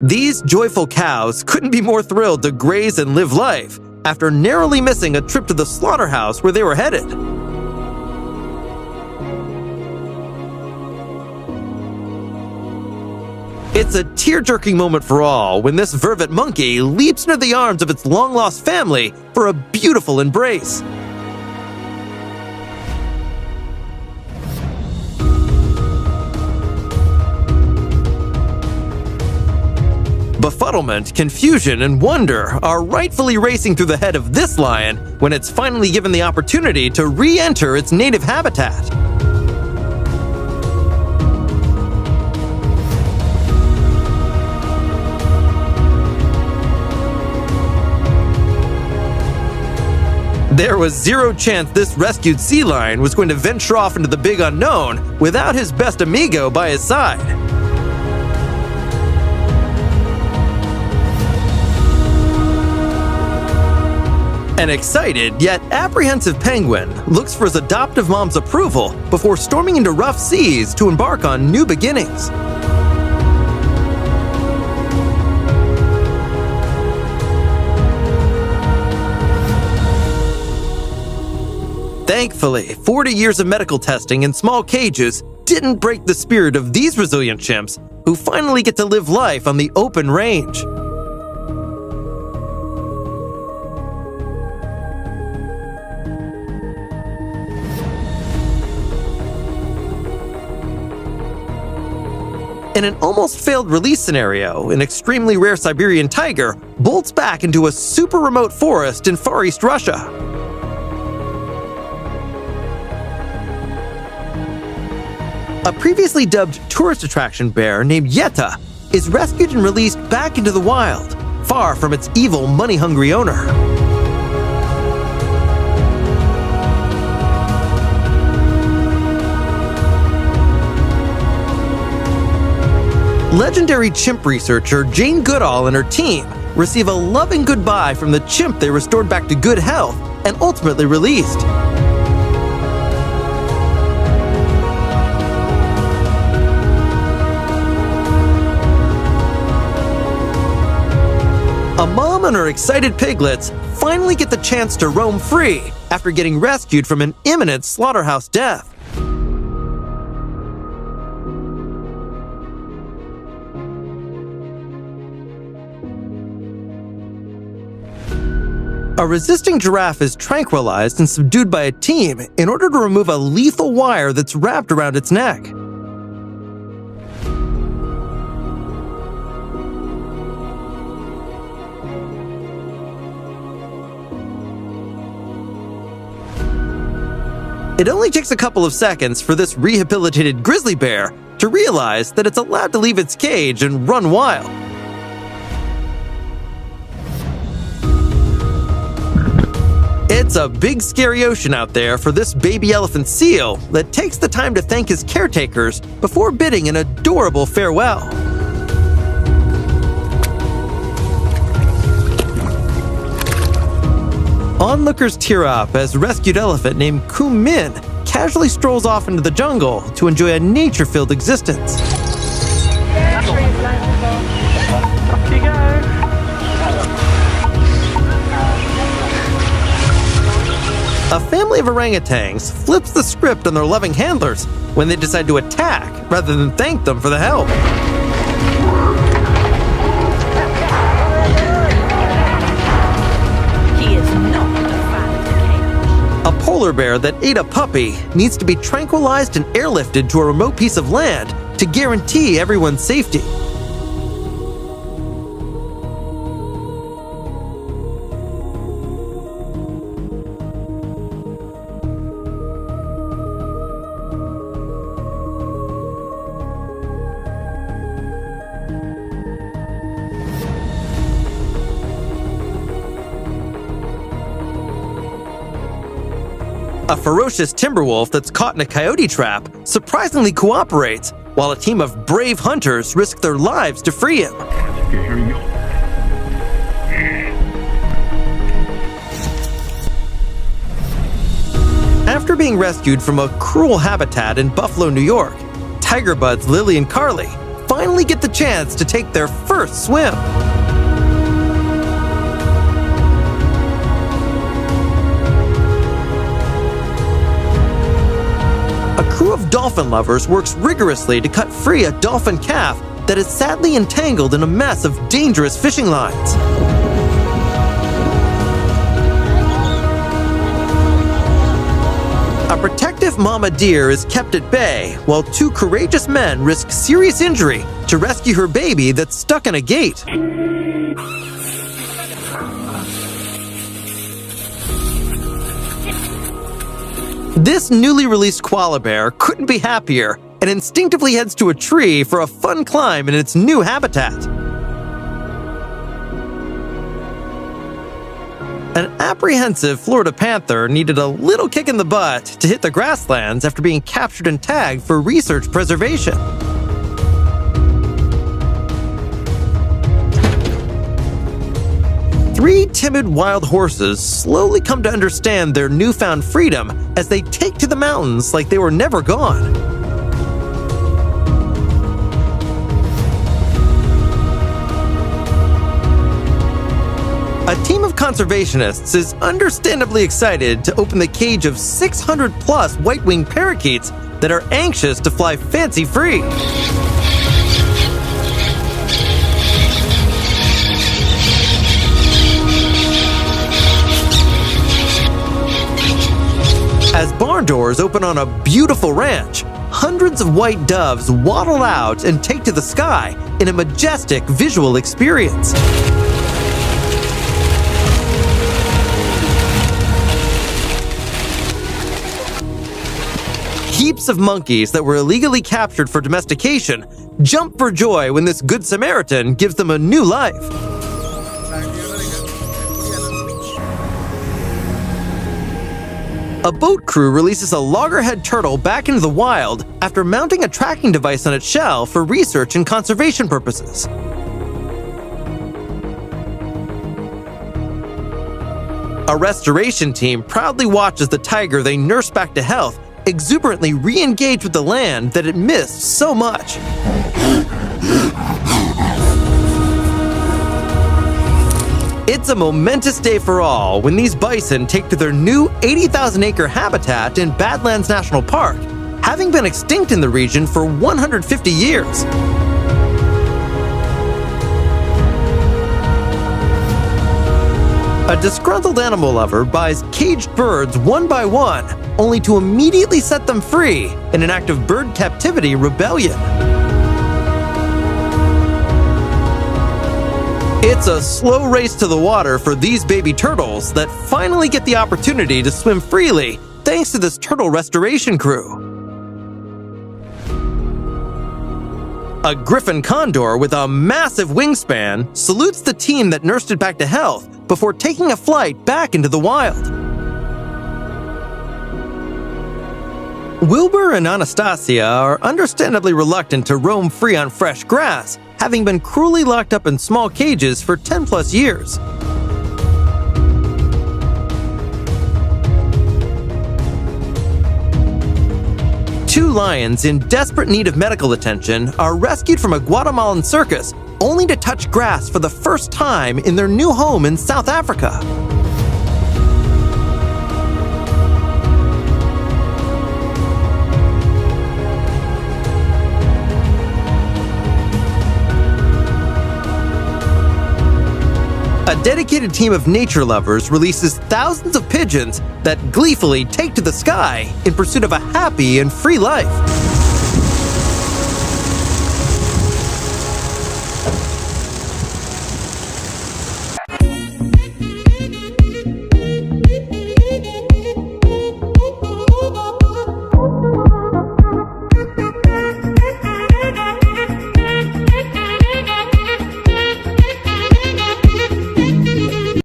These joyful cows couldn't be more thrilled to graze and live life after narrowly missing a trip to the slaughterhouse where they were headed. It's a tear-jerking moment for all when this vervet monkey leaps into the arms of its long-lost family for a beautiful embrace. Befuddlement, confusion, and wonder are rightfully racing through the head of this lion when it's finally given the opportunity to re-enter its native habitat. There was zero chance this rescued sea lion was going to venture off into the big unknown without his best amigo by his side. An excited yet apprehensive penguin looks for his adoptive mom's approval before storming into rough seas to embark on new beginnings. Thankfully, 40 years of medical testing in small cages didn't break the spirit of these resilient chimps who finally get to live life on the open range. In an almost failed release scenario, an extremely rare Siberian tiger bolts back into a super remote forest in Far East Russia. A previously dubbed tourist attraction bear named Yetta is rescued and released back into the wild, far from its evil, money-hungry owner. Legendary chimp researcher Jane Goodall and her team receive a loving goodbye from the chimp they restored back to good health and ultimately released. A mom and her excited piglets finally get the chance to roam free after getting rescued from an imminent slaughterhouse death. A resisting giraffe is tranquilized and subdued by a team in order to remove a lethal wire that's wrapped around its neck. It only takes a couple of seconds for this rehabilitated grizzly bear to realize that it's allowed to leave its cage and run wild. It's a big scary ocean out there for this baby elephant seal that takes the time to thank his caretakers before bidding an adorable farewell. Onlookers tear up as rescued elephant named Kum Min casually strolls off into the jungle to enjoy a nature-filled existence. Off you go. A family of orangutans flips the script on their loving handlers when they decide to attack rather than thank them for the help. A polar bear that ate a puppy needs to be tranquilized and airlifted to a remote piece of land to guarantee everyone's safety. A ferocious timber wolf that's caught in a coyote trap surprisingly cooperates, while a team of brave hunters risk their lives to free him. Okay, here we go. After being rescued from a cruel habitat in Buffalo, New York, tiger buds Lily and Carly finally finally get the chance to take their first swim. A crew of dolphin lovers works rigorously to cut free a dolphin calf that is sadly entangled in a mess of dangerous fishing lines. A protective mama deer is kept at bay while two courageous men risk serious injury to rescue her baby that's stuck in a gate. This newly released koala bear couldn't be happier and instinctively heads to a tree for a fun climb in its new habitat. An apprehensive Florida panther needed a little kick in the butt to hit the grasslands after being captured and tagged for research preservation. Three timid wild horses slowly come to understand their newfound freedom as they take to the mountains like they were never gone. A team of conservationists is understandably excited to open the cage of 600-plus white-winged parakeets that are anxious to fly fancy-free. As barn doors open on a beautiful ranch, hundreds of white doves waddle out and take to the sky in a majestic visual experience. Heaps of monkeys that were illegally captured for domestication jump for joy when this Good Samaritan gives them a new life. A boat crew releases a loggerhead turtle back into the wild after mounting a tracking device on its shell for research and conservation purposes. A restoration team proudly watches the tiger they nursed back to health exuberantly re-engage with the land that it missed so much. It's a momentous day for all when these bison take to their new 80,000-acre habitat in Badlands National Park, having been extinct in the region for 150 years. A disgruntled animal lover buys caged birds one by one, only to immediately set them free in an act of bird captivity rebellion. It's a slow race to the water for these baby turtles that finally get the opportunity to swim freely thanks to this turtle restoration crew. A griffon condor with a massive wingspan salutes the team that nursed it back to health before taking a flight back into the wild. Wilbur and Anastasia are understandably reluctant to roam free on fresh grass, having been cruelly locked up in small cages for 10+ years. Two lions in desperate need of medical attention are rescued from a Guatemalan circus only to touch grass for the first time in their new home in South Africa. A dedicated team of nature lovers releases thousands of pigeons that gleefully take to the sky in pursuit of a happy and free life.